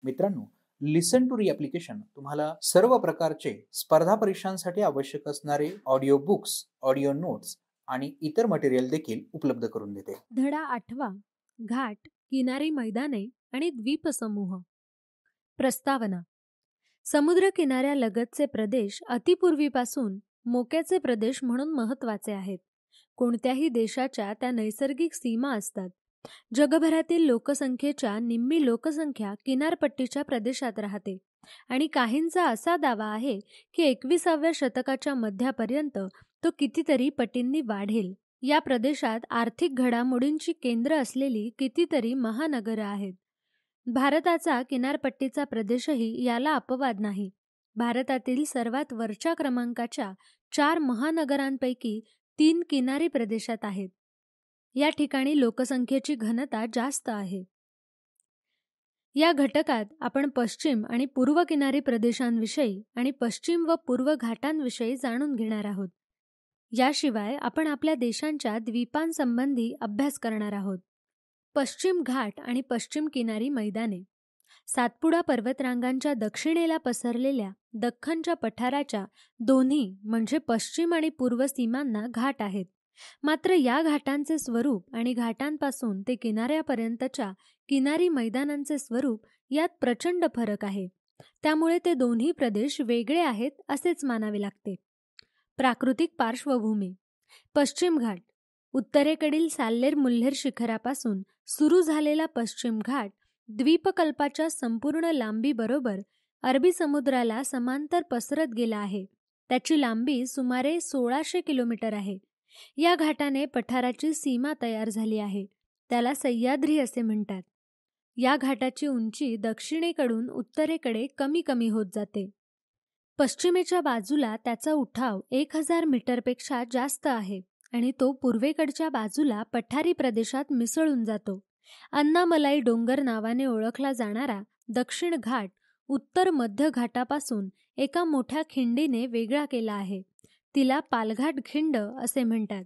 मित्रांनो, लिसन टू री ॲप्लिकेशन तुम्हाला सर्व प्रकारचे स्पर्धा परीक्षांसाठी आवश्यक असणारे ऑडिओ बुक्स, ऑडिओ नोट्स आणि इतर मटेरियल देखील उपलब्ध करून देते. धडा 8वा. घाट, किनारी मैदाने आणि द्वीपसमूह. प्रस्तावना. समुद्र किनाऱ्यालगतचे प्रदेश अतिपूर्वीपासून मोक्याचे प्रदेश म्हणून महत्त्वाचे आहेत. कोणत्याही देशाच्या त्या नैसर्गिक सीमा असतात. जगभरातील लोकसंख्येच्या निम्मी लोकसंख्या किनारपट्टीच्या प्रदेशात राहते आणि काहींचा असा दावा आहे की 21व्या शतकाच्या मध्यापर्यंत तो कितीतरी पटींनी वाढेल. या प्रदेशात आर्थिक घडामोडींची केंद्र असलेली कितीतरी महानगरं आहेत. भारताचा किनारपट्टीचा प्रदेशही याला अपवाद नाही. भारतातील सर्वात वरच्या क्रमांकाच्या 4 महानगरांपैकी 3 किनारी प्रदेशात आहेत. या ठिकाणी लोकसंख्येची घनता जास्त आहे. या घटकात आपण पश्चिम आणि पूर्व किनारी प्रदेशांविषयी आणि पश्चिम व पूर्व घाटांविषयी जाणून घेणार आहोत. याशिवाय आपण आपल्या देशांच्या द्वीपांसंबंधी अभ्यास करणार आहोत. पश्चिम घाट आणि पश्चिम किनारी मैदाने. सातपुडा पर्वतरांगांच्या दक्षिणेला पसरलेल्या दख्खनच्या पठाराच्या दोन्ही म्हणजे पश्चिम आणि पूर्व सीमांना घाट आहेत. मात्र या घाटांचे स्वरूप आणि घाटांपासून ते किनाऱ्यापर्यंतच्या किनारी मैदानांचे स्वरूप यात प्रचंड फरक आहे. त्यामुळे ते दोन्ही प्रदेश वेगळे आहेत असेच मानावे लागते. प्राकृतिक पार्श्वभूमी. पश्चिम घाट. उत्तरेकडील साल्लेर मुल्हेर शिखरापासून सुरू झालेला पश्चिम घाट द्वीपकल्पाच्या संपूर्ण लांबीबरोबर अरबी समुद्राला समांतर पसरत गेला आहे. त्याची लांबी सुमारे 1600 किलोमीटर आहे. या घाटाने पठाराची सीमा तयार झाली आहे. त्याला सह्याद्री असे म्हणतात. या घाटाची उंची दक्षिणेकडून उत्तरेकडे कमी कमी होत जाते. पश्चिमेच्या बाजूला त्याचा उठाव 1000 मीटरपेक्षा जास्त आहे आणि तो पूर्वेकडच्या बाजूला पठारी प्रदेशात मिसळून जातो. अन्नामलाई डोंगर नावाने ओळखला जाणारा दक्षिण घाट उत्तर मध्य घाटापासून एका मोठ्या खिंडीने वेगळा केला आहे. तिला पालघाट खिंड असे म्हणतात.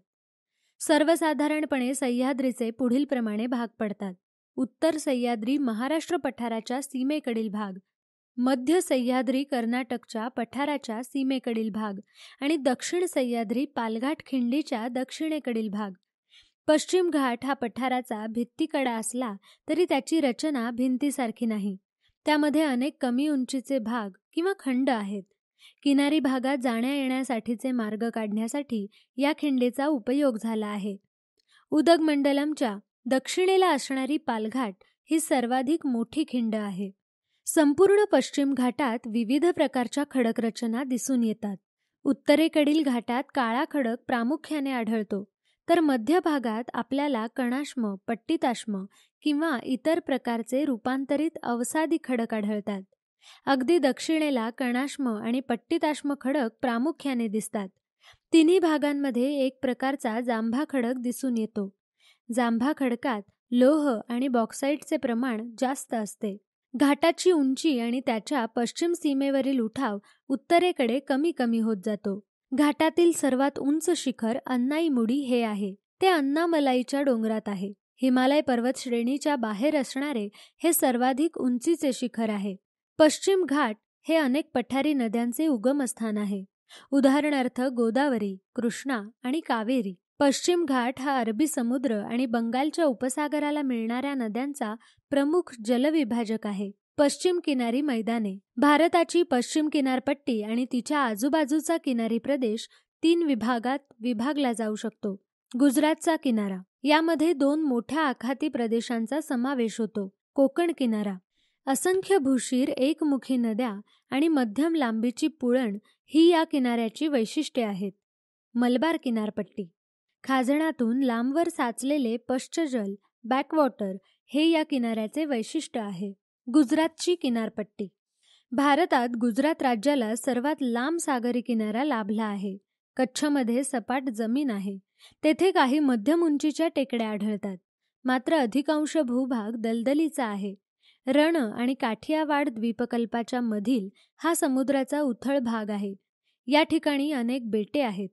सर्वसाधारणपणे सह्याद्रीचे पुढील प्रमाणे भाग पडतात. उत्तर सह्याद्री महाराष्ट्र पठाराच्या सीमेकडील भाग, मध्य सह्याद्री कर्नाटकच्या पठाराच्या सीमेकडील भाग आणि दक्षिण सह्याद्री पालघाट खिंडीच्या दक्षिणेकडील भाग. पश्चिम घाट हा पठाराचा भित्तीकडा असला तरी त्याची रचना भिंतीसारखी नाही. त्यामध्ये अनेक कमी उंचीचे भाग किंवा खंड आहेत. किनारी भागात जाण्या येण्यासाठीचे मार्ग काढण्यासाठी या खिंडीचा उपयोग झाला आहे. उदगमंडलमच्या दक्षिणेला असणारी पालघाट ही सर्वाधिक मोठी खिंड आहे. संपूर्ण पश्चिम घाटात विविध प्रकारच्या खडकरचना दिसून येतात. उत्तरेकडील घाटात काळा खडक प्रामुख्याने आढळतो, तर मध्य भागात आपल्याला कणाश्म, पट्टिताश्म किंवा इतर प्रकारचे रूपांतरित अवसादी खडक आढळतात. अगदी दक्षिणेला कणाश्म आणि पट्टिताश्म खडक प्रामुख्याने दिसतात. तिन्ही भागांमध्ये एक प्रकारचा जांभा खडक दिसून येतो. जांभा खडकात लोह आणि बॉक्साईटचे प्रमाण जास्त असते. घाटाची उंची आणि त्याच्या पश्चिम सीमेवरील उठाव उत्तरेकडे कमी कमी होत जातो. घाटातील सर्वात उंच शिखर अन्नाईमुडी हे आहे. ते अन्नामलाईच्या डोंगरात आहे. हिमालय पर्वतश्रेणीच्या बाहेर असणारे हे सर्वाधिक उंचीचे शिखर आहे. पश्चिम घाट हे अनेक पठारी नद्यांचे उगमस्थान आहे. उदाहरणार्थ गोदावरी, कृष्णा आणि कावेरी. पश्चिम घाट हा अरबी समुद्र आणि बंगालच्या उपसागराला मिळणाऱ्या नद्यांचा प्रमुख जलविभाजक आहे. पश्चिम किनारी मैदाने. भारताची पश्चिम किनारपट्टी आणि तिच्या आजूबाजूचा किनारी प्रदेश 3 विभागात विभागला जाऊ शकतो. गुजरातचा किनारा. यामध्ये 2 मोठ्या आखाती प्रदेशांचा समावेश होतो. कोकण किनारा. असंख्य भूशीर एकमुखी नद्या आणि मध्यम लांबीची पुळण ही या किनाऱ्याची वैशिष्ट्ये आहेत. मलबार किनारपट्टी. खाजणातून लांबवर साचलेले पश्चजल, बॅकवॉटर हे या किनाऱ्याचे वैशिष्ट्य आहे. गुजरातची किनारपट्टी. भारतात गुजरात राज्याला सर्वात लांब सागरी किनारा लाभला आहे. कच्छमध्ये सपाट जमीन आहे. तेथे काही मध्यम उंचीच्या टेकड्या आढळतात. मात्र अधिकांश भूभाग दलदलीचा आहे. रण आणि काठियावाड द्वीपकल्पाच्या मधील हा समुद्राचा उथळ भाग आहे. या ठिकाणी अनेक बेटे आहेत.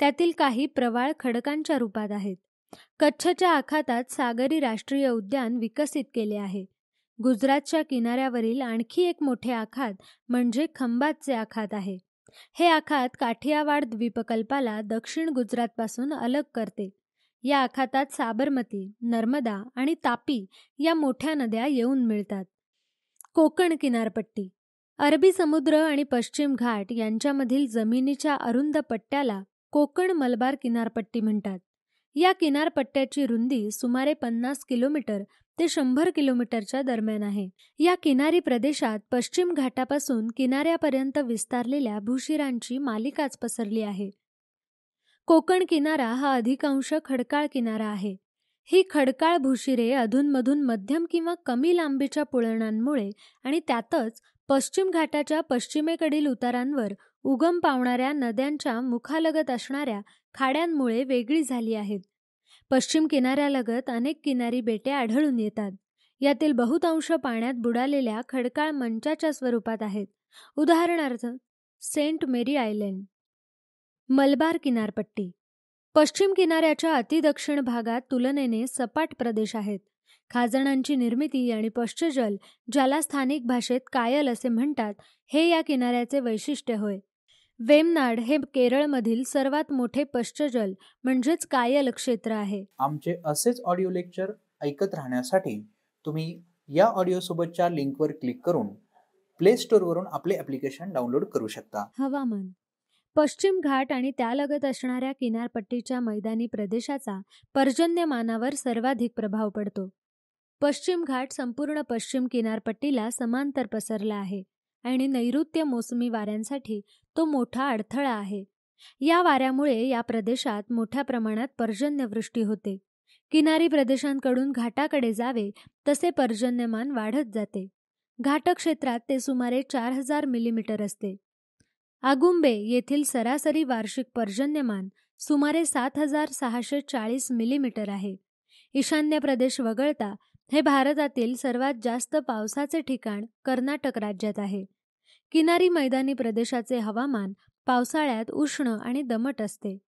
त्यातील काही प्रवाळ खडकांच्या रूपात आहेत. कच्छच्या आखातात सागरी राष्ट्रीय उद्यान विकसित केले आहे. गुजरातच्या किनाऱ्यावरील आणखी एक मोठे आखात म्हणजे खंबातचे आखात आहे. हे आखात काठियावाड द्वीपकल्पाला दक्षिण गुजरातपासून अलग करते. या आखातात साबरमती, नर्मदा आणि तापी या मोठ्या नद्या येऊन मिळतात. कोकण किनारपट्टी. अरबी समुद्र आणि पश्चिम घाट यांच्यामधील जमिनीच्या अरुंद पट्ट्याला कोकण मलबार किनारपट्टी म्हणतात. या किनारपट्ट्याची रुंदी सुमारे 50 किलोमीटर ते 100 किलोमीटरच्या दरम्यान आहे. या किनारी प्रदेशात पश्चिम घाटापासून किनाऱ्यापर्यंत विस्तारलेल्या भूशिरांची मालिकाच पसरली आहे. कोकण किनारा हा अधिकांश खडकाळ किनारा आहे. ही खडकाळ भूशिरे अधूनमधून मध्यम किंवा कमी लांबीच्या पुळणांमुळे आणि त्यातच पश्चिम घाटाच्या पश्चिमेकडील उतारांवर उगम पावणाऱ्या नद्यांच्या मुखालगत असणाऱ्या खाड्यांमुळे वेगळी झाली आहेत. पश्चिम किनाऱ्यालगत अनेक किनारी बेटे आढळून येतात. यातील बहुतांश पाण्यात बुडालेल्या खडकाळ मंचाच्या स्वरूपात आहेत. उदाहरणार्थ सेंट मेरी आयलँड. मलबार किनारपट्टी. पश्चिम किनाऱ्याच्या अतिदक्षिण भागात तुलनेने सपाट प्रदेश आहेत. खाजणांची निर्मिती आणि पश्चजल, ज्याला स्थानिक भाषेत कायल असे म्हणतात, हे या किनाऱ्याचे वैशिष्ट्य होय. वेमनाड हे केरळमधील सर्वात मोठे पश्चजल म्हणजेच कायल क्षेत्र आहे. आमचे असेच ऑडिओ लेक्चर ऐकत राहण्यासाठी तुम्ही या ऑडिओसोबतच्या लिंकवर क्लिक करून प्ले स्टोअरवरून आपले ॲप्लिकेशन डाउनलोड करू शकता. हवामान. पश्चिम घाट आणि त्यालगत असणाऱ्या किनारपट्टीच्या मैदानी प्रदेशाचा पर्जन्यमानावर सर्वाधिक प्रभाव पडतो. पश्चिम घाट संपूर्ण पश्चिम किनारपट्टीला समांतर पसरला आहे आणि नैऋत्य मोसमी वाऱ्यांसाठी तो मोठा अडथळा आहे. या वाऱ्यामुळे या प्रदेशात मोठ्या प्रमाणात पर्जन्यवृष्टी होते. किनारी प्रदेशांकडून घाटाकडे जावे तसे पर्जन्यमान वाढत जाते. घाटक्षेत्रात ते सुमारे 4000 मिलीमीटर असते. आगुंबे येथील सरासरी वार्षिक पर्जन्यमान सुमारे 7640 मिलीमीटर आहे. ईशान्य प्रदेश वगळता हे भारतातील सर्वात जास्त पावसाचे ठिकाण कर्नाटक राज्यात आहे. किनारी मैदानी प्रदेशाचे हवामान पावसाळ्यात उष्ण आणि दमट असते.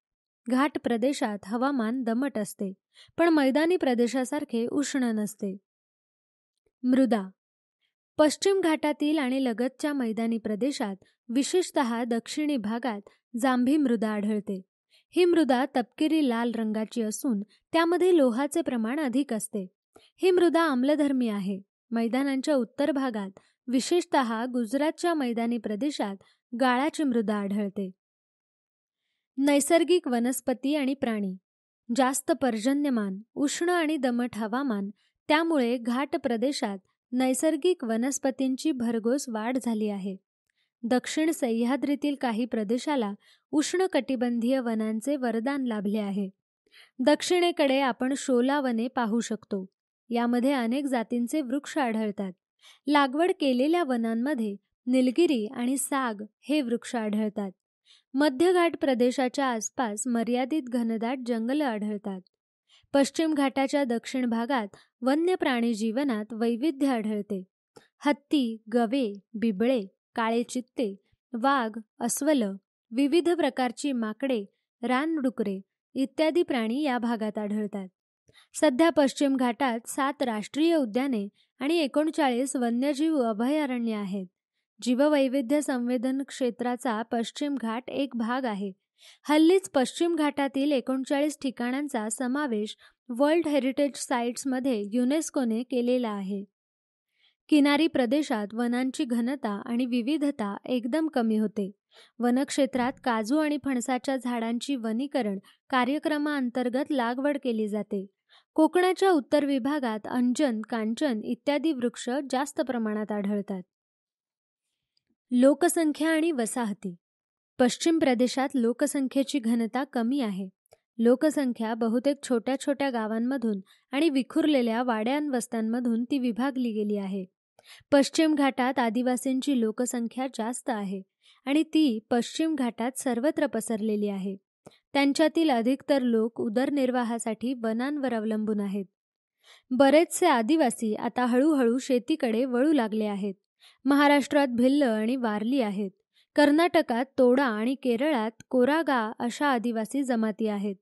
घाट प्रदेशात हवामान दमट असते, पण मैदानी प्रदेशासारखे उष्ण नसते. मृदा. पश्चिम घाटातील आणि लगतच्या मैदानी प्रदेशात, विशेषतः दक्षिणी भागात जांभी मृदा आढळते. ही मृदा तपकिरी लाल रंगाची असून त्यामध्ये लोहाचे प्रमाण अधिक असते. ही मृदा आम्लधर्मी आहे. मैदानांच्या उत्तर भागात, विशेषतः गुजरातच्या मैदानी प्रदेशात गाळाची मृदा आढळते. नैसर्गिक वनस्पती आणि प्राणी. जास्त पर्जन्यमान, उष्ण आणि दमट हवामान, त्यामुळे घाट प्रदेशात नैसर्गिक वनस्पतींची भरघोस वाढ झाली आहे. दक्षिण सह्याद्रीतील काही प्रदेशाला उष्णकटिबंधीय वनांचे वरदान लाभले आहे. दक्षिणेकडे आपण शोला वने पाहू शकतो. यामध्ये अनेक जातींचे वृक्ष आढळतात. लागवड केलेल्या वनांमध्ये निलगिरी आणि साग हे वृक्ष आढळतात. मध्यघाट प्रदेशाच्या आसपास मर्यादित घनदाट जंगल आढळतात. पश्चिम घाटाच्या दक्षिण भागात वन्य प्राणी जीवनात वैविध्य आढळते. हत्ती, गवे, बिबळे, काळे चित्ते, वाघ, अस्वल, विविध प्रकारची माकडे, रानडुकरे इत्यादी प्राणी या भागात आढळतात. सध्या पश्चिम घाटात 7 राष्ट्रीय उद्याने आणि 39 वन्यजीव अभयारण्ये आहेत. जीववैविध्य संवेदन क्षेत्राचा पश्चिम घाट एक भाग आहे. हल्लीच पश्चिम घाटातील 39 ठिकाणांचा समावेश वर्ल्ड हेरिटेज साइट्समध्ये युनेस्कोने केलेला आहे. किनारी प्रदेशात वनांची घनता आणि विविधता एकदम कमी होते. वनक्षेत्रात काजू आणि फणसाच्या झाडांची वनीकरण कार्यक्रमाअंतर्गत लागवड केली जाते. कोकणाच्या उत्तर विभागात अंजन, कांचन इत्यादी वृक्ष जास्त प्रमाणात आढळतात. लोकसंख्या आणि वसाहती. पश्चिम प्रदेशात लोकसंख्येची घनता कमी आहे. लोकसंख्या बहुतेक छोट्या छोट्या गावांमधून आणि विखुरलेल्या वाड्यांवस्त्यांमधून ती विभागली गेली आहे. पश्चिम घाटात आदिवासींची लोकसंख्या जास्त आहे आणि ती पश्चिम घाटात सर्वत्र पसरलेली आहे. त्यांच्यातील अधिकतर लोक उदरनिर्वाहासाठी वनांवर अवलंबून आहेत. बरेचसे आदिवासी आता हळूहळू शेतीकडे वळू लागले आहेत. महाराष्ट्रात भिल्ल आणि वारली आहेत. कर्नाटकात तोडा आणि केरळात कोरागा अशा आदिवासी जमाती आहेत.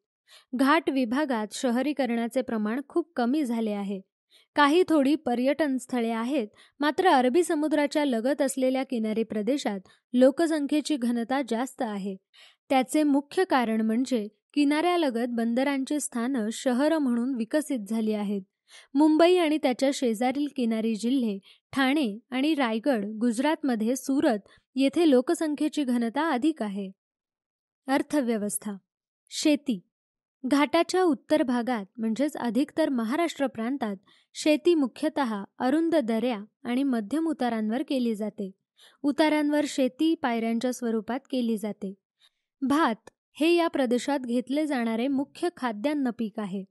घाट विभागात शहरीकरणाचे प्रमाण खूप कमी झाले आहे. काही थोडी पर्यटन स्थळे आहेत, मात्र अरबी समुद्राच्या लगत असलेल्या किनारी प्रदेशात लोकसंख्येची घनता जास्त आहे. त्याचे मुख्य कारण म्हणजे किनाऱ्यालगत बंदरांची स्थानं शहरं म्हणून विकसित झाली आहेत. मुंबई आणि त्याच्या शेजारील किनारी जिल्हे ठाणे आणि रायगड, गुजरातमध्ये सुरत येथे लोकसंख्येची घनता अधिक आहे. अर्थव्यवस्था. शेती. घाटाच्या उत्तर भागात म्हणजेच अधिकतर महाराष्ट्र प्रांतात शेती मुख्यतः अरुंद दऱ्या आणि मध्यम उतारांवर केली जाते. उतारांवर शेती पायऱ्यांच्या स्वरूपात केली जाते. भात हे या प्रदेशात घेतले जाणारे मुख्य खाद्यान्न पीक आहे.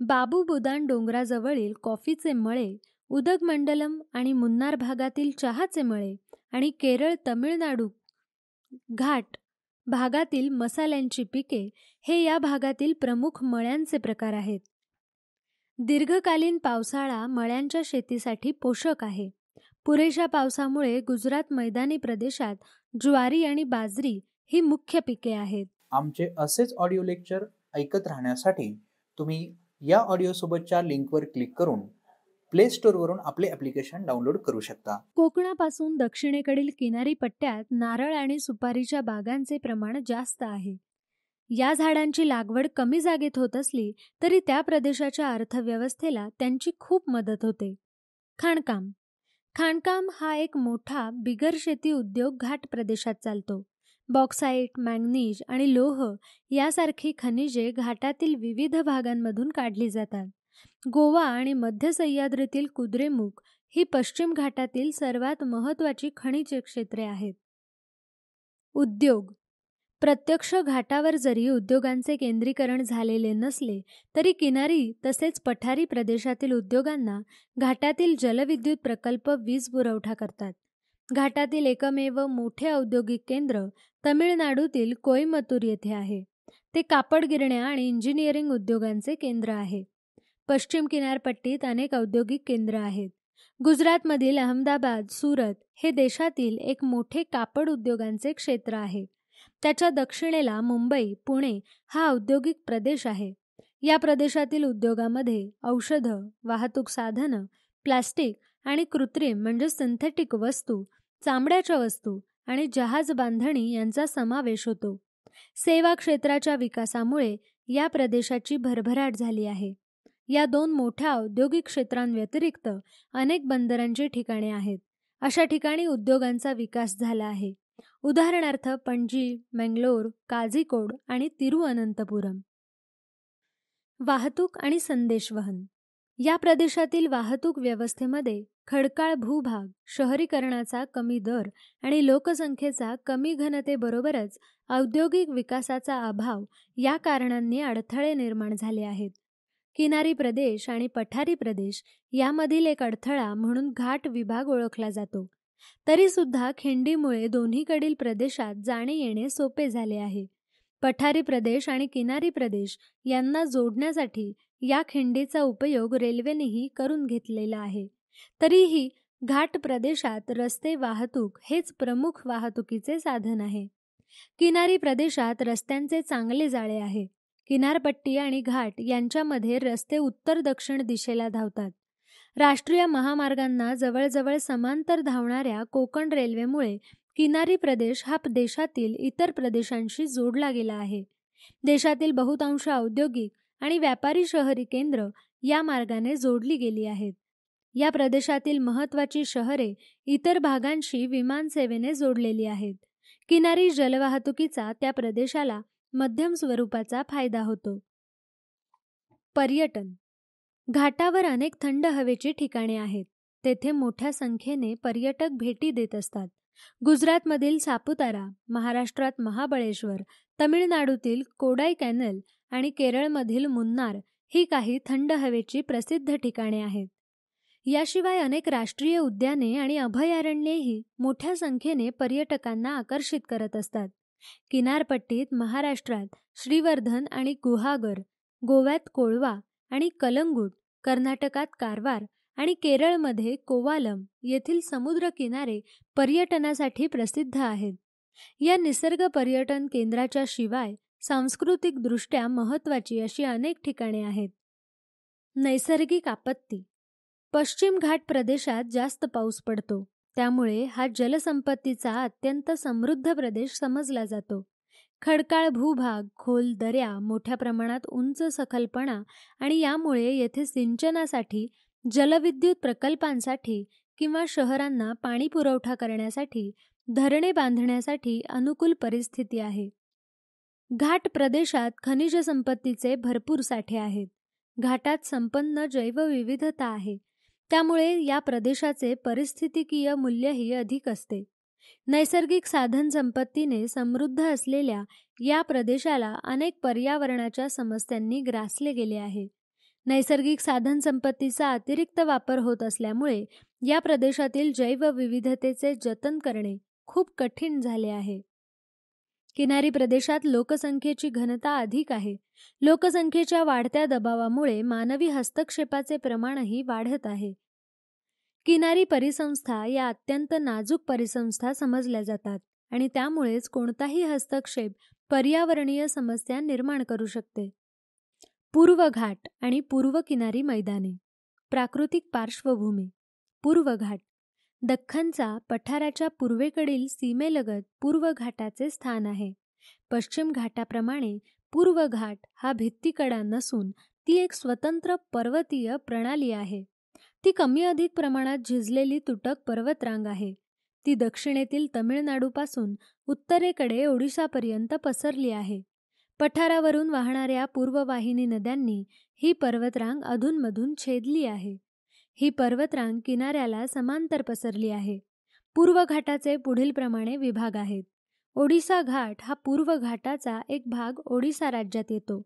बाबू बुदान डोंगराजवळील कॉफीचे मळे, उदगमंडलम आणि मुन्नार भागातील चहाचे मळे आणि केरळ, तमिळनाडू घाट भागातील मसाल्यांची पिके हे या भागातील प्रमुख मळ्यांचे प्रकार आहेत. दीर्घकालीन पावसाळा मळ्यांच्या शेतीसाठी पोषक आहे. पुरेशा पावसामुळे गुजरात मैदानी प्रदेशात ज्वारी आणि बाजरी ही मुख्य पिके आहेत. आमचे असेच ऑडिओ लेक्चर ऐकत राहण्यासाठी तुम्ही या ऑडिओसोबतच्या लिंकवर क्लिक करून प्ले स्टोअरवरून आपले ॲप्लिकेशन डाउनलोड करू शकता. कोकणापासून दक्षिणेकडील किनारी पट्ट्यात नारळ आणि सुपारीच्या बागांचे प्रमाण जास्त आहे. या झाडांची लागवड कमी जागेत होत असली तरी त्या प्रदेशाच्या अर्थव्यवस्थेला त्यांची खूप मदत होते. खाणकाम. खाणकाम हा एक मोठा बिगर शेती उद्योग घाट प्रदेशात चालतो. बॉक्साईट, मॅंगनीज आणि लोह यासारखी खनिजे घाटातील विविध भागांमधून काढली जातात. गोवा आणि मध्य सह्याद्रीतील कुद्रेमुख ही पश्चिम घाटातील सर्वात महत्त्वाची खनिज क्षेत्रे आहेत. उद्योग. प्रत्यक्ष घाटावर जरी उद्योगांचे केंद्रीकरण झालेले नसले तरी किनारी तसेच पठारी प्रदेशातील उद्योगांना घाटातील जलविद्युत प्रकल्प वीज पुरवठा करतात. घाटातील एकमेव मोठे औद्योगिक केंद्र तमिळनाडूतील कोइंबतूर येथे आहे. ते कापड गिरण्या आणि इंजिनिअरिंग उद्योगांचे केंद्र आहे. पश्चिम किनारपट्टीत अनेक औद्योगिक केंद्र आहेत. गुजरातमधील अहमदाबाद, सुरत हे देशातील एक मोठे कापड उद्योगांचे क्षेत्र आहे. त्याच्या दक्षिणेला मुंबई, पुणे हा औद्योगिक प्रदेश आहे. या प्रदेशातील उद्योगामध्ये औषधं, वाहतूक साधनं, प्लास्टिक आणि कृत्रिम म्हणजे सिंथेटिक वस्तू, चामड्याच्या वस्तू आणि जहाज बांधणी यांचा समावेश होतो. सेवा क्षेत्राच्या विकासामुळे या प्रदेशाची भरभराट झाली आहे. या दोन मोठ्या औद्योगिक क्षेत्रांव्यतिरिक्त अनेक बंदरांची ठिकाणे आहेत. अशा ठिकाणी उद्योगांचा विकास झाला आहे. उदाहरणार्थ पणजी, मंगलोर, काझीकोड आणि तिरुअनंतपुरम. वाहतूक आणि संदेशवहन. या प्रदेशातील वाहतूक व्यवस्थेमध्ये खडकाळ भूभाग, शहरीकरणाचा कमी दर आणि लोकसंख्येचा कमी घनतेबरोबरच औद्योगिक विकासाचा अभाव या कारणांनी अडथळे निर्माण झाले आहेत. किनारी प्रदेश आणि पठारी प्रदेश यामधील एक अडथळा म्हणून घाट विभाग ओळखला जातो. तरीसुद्धा खिंडीमुळे दोन्हीकडील प्रदेशात जाणे येणे सोपे झाले आहे. पठारी प्रदेश आणि किनारी प्रदेश यांना जोडण्यासाठी या खिंडीचा उपयोग रेल्वेनेही करून घेतलेला आहे. तरीही घाट प्रदेशात रस्ते वाहतूक हेच प्रमुख वाहतुकीचे साधन आहे. किनारी प्रदेशात रस्त्यांचे चांगले जाळे आहे. किनारपट्टी आणि घाट यांच्यामध्ये रस्ते उत्तर दक्षिण दिशेला धावतात. राष्ट्रीय महामार्गांना जवळजवळ समांतर धावणाऱ्या कोकण रेल्वेमुळे किनारी प्रदेश हा देशातील इतर प्रदेशांशी जोडला गेला आहे. देशातील बहुतांश औद्योगिक आणि व्यापारी शहरी केंद्र या मार्गाने जोडली गेली आहेत. या प्रदेशातील महत्त्वाची शहरे इतर भागांशी विमानसेवेने जोडलेली आहेत. किनारी जलवाहतुकीचा त्या प्रदेशाला मध्यम स्वरूपाचा फायदा होतो. पर्यटन. घाटावर अनेक थंड हवेची ठिकाणे आहेत. तेथे मोठ्या संख्येने पर्यटक भेटी देत असतात. गुजरातमधील सापुतारा, महाराष्ट्रात महाबळेश्वर, तमिळनाडूतील कोडाईकॅनल आणि केरळमधील मुन्नार ही काही थंड हवेची प्रसिद्ध ठिकाणे आहेत. याशिवाय अनेक राष्ट्रीय उद्याने आणि अभयारण्येही मोठ्या संख्येने पर्यटकांना आकर्षित करत असतात. किनारपट्टीत महाराष्ट्रात श्रीवर्धन आणि गुहागर, गोव्यात कोळवा आणि कलंगूट, कर्नाटकात कारवार आणि केरळमध्ये कोवालम येथील समुद्र किनारे पर्यटनासाठी प्रसिद्ध आहेत. या निसर्ग पर्यटन केंद्राच्या शिवाय सांस्कृतिकदृष्ट्या महत्त्वाची अशी अनेक ठिकाणे आहेत. नैसर्गिक आपत्ती. पश्चिम घाट प्रदेशात जास्त पाऊस पडतो, त्यामुळे हा जलसंपत्तीचा अत्यंत समृद्ध प्रदेश समजला जातो. खडकाळ भूभाग, खोल दऱ्या, मोठ्या प्रमाणात उंच सखलपणा आणि यामुळे येथे सिंचनासाठी, जलविद्युत प्रकल्पांसाठी किंवा शहरांना पाणी पुरवठा करण्यासाठी धरणे बांधण्यासाठी अनुकूल परिस्थिती आहे. घाट प्रदेशात खनिज संपत्तीचे भरपूर साठे आहेत. घाटात संपन्न जैवविविधता आहे, त्यामुळे या प्रदेशाचे पारिस्थितिकीय मूल्यही अधिक असते. नैसर्गिक साधन संपत्तीने समृद्ध असलेल्या या प्रदेशाला अनेक पर्यावरणाच्या समस्यांनी ग्रासले गेले आहे. नैसर्गिक साधन संपत्तीचा अतिरिक्त वापर होत असल्यामुळे या प्रदेशातील जैवविविधतेचे जतन करणे खूप कठीण झाले आहे. किनारी प्रदेशात लोकसंख्येची घनता अधिक आहे. लोकसंख्येच्या वाढत्या दबावामुळे मानवी हस्तक्षेपाचे प्रमाणही वाढत आहे. किनारी परिसंस्था या अत्यंत नाजूक परिसंस्था समजल्या जातात आणि त्यामुळेच कोणताही हस्तक्षेप पर्यावरणीय समस्या निर्माण करू शकते. पूर्व घाट आणि पूर्व किनारी मैदाने. प्राकृतिक पार्श्वभूमी. पूर्व घाट दख्खनचा पठाराच्या पूर्वेकडील सीमेलगत पूर्व घाटाचे स्थान आहे. पश्चिम घाटाप्रमाणे पूर्व घाट हा भित्तिकडा नसून ती एक स्वतंत्र पर्वतीय प्रणाली आहे. ती कमी अधिक प्रमाणात झिजलेली तुटक पर्वतरांग आहे. ती दक्षिणेतील तमिळनाडूपासून उत्तरेकडे ओडिशापर्यंत पसरली आहे. पठारावरून वाहणाऱ्या पूर्ववाहिनी नद्यांनी ही पर्वतरांग अधूनमधून छेदली आहे. ही पर्वतरांग किनाऱ्याला समांतर पसरली आहे. पूर्व घाटाचे पुढील प्रमाणे विभाग आहेत. ओडिसा घाट हा पूर्व घाटाचा एक भाग ओडिसा राज्यात येतो.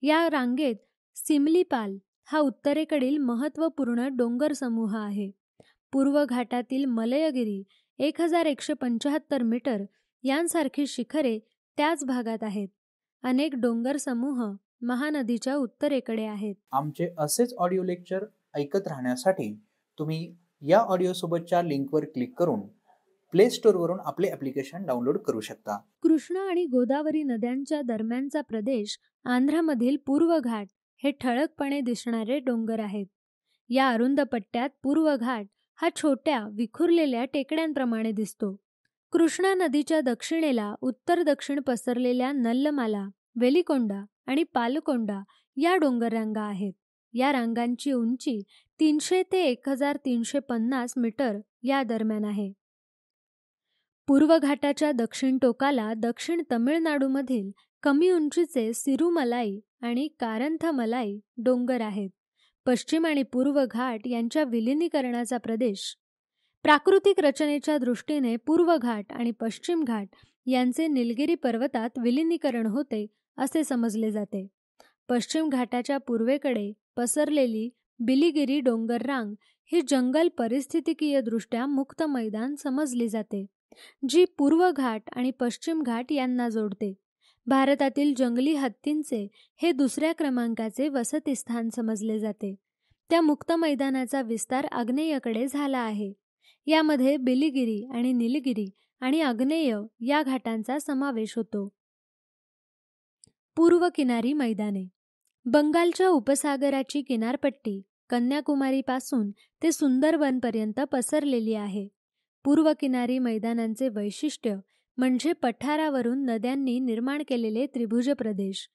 या रांगेत सिमलीपाल हा उत्तरेकडील महत्त्वपूर्ण डोंगर समूह आहे. पूर्व घाटातील मलयगिरी 1175 मीटर यांसारखी शिखरे त्याच भागात आहेत. अनेक डोंगर समूह महानदीच्या उत्तरेकडे आहेत. आमचे असेच ऑडिओ लेक्चर ऐकत राहण्यासाठी तुम्ही या ऑडिओसोबतच्या लिंकवर क्लिक करून प्ले स्टोअरवरून आपले ॲप्लिकेशन डाउनलोड करू शकता. कृष्णा आणि गोदावरी नद्यांच्या दरम्यानचा प्रदेश आंध्रमधील पूर्व घाट हे ठळकपणे दिसणारे डोंगर आहेत. या अरुंद पट्ट्यात पूर्व घाट हा छोट्या विखुरलेल्या टेकड्यांप्रमाणे दिसतो. कृष्णा नदीच्या दक्षिणेला उत्तर दक्षिण पसरलेल्या नल्लमाला, वेलिकोंडा आणि पालकोंडा या डोंगर रांगा आहेत. या रांगांची उंची 300 ते 1350 मीटर या दरम्यान आहे. पूर्व घाटाच्या दक्षिण टोकाला दक्षिण तमिळनाडूमधील कमी उंचीचे सिरुमलाई आणि कारंथमलाई डोंगर आहेत. पश्चिम आणि पूर्व घाट यांच्या विलिनीकरणाचा प्रदेश. प्राकृतिक रचनेच्या दृष्टीने पूर्व घाट आणि पश्चिम घाट यांचे निलगिरी पर्वतात विलिनीकरण होते असे समजले जाते. पश्चिम घाटाच्या पूर्वेकडे पसरलेली बिलिगिरी डोंगर रांग ही जंगल पारिस्थितिकीयदृष्ट्या मुक्त मैदान समजली जाते, जी पूर्व घाट आणि पश्चिम घाट यांना जोडते. भारतातील जंगली हत्तींचे हे दुसऱ्या क्रमांकाचे वसतिस्थान समजले जाते. त्या मुक्त मैदानाचा विस्तार आग्नेयकडे झाला आहे. यामध्ये बिलिगिरी आणि निलगिरी आणि आग्नेय या घाटांचा समावेश होतो. पूर्व किनारी मैदाने. बंगालच्या उपसागराची किनारपट्टी कन्याकुमारीपासून ते सुंदरबनपर्यंत पसरलेली आहे. पूर्व किनारी मैदानांचे वैशिष्ट्य म्हणजे पठारावरून नद्यांनी निर्माण केलेले त्रिभुज प्रदेश.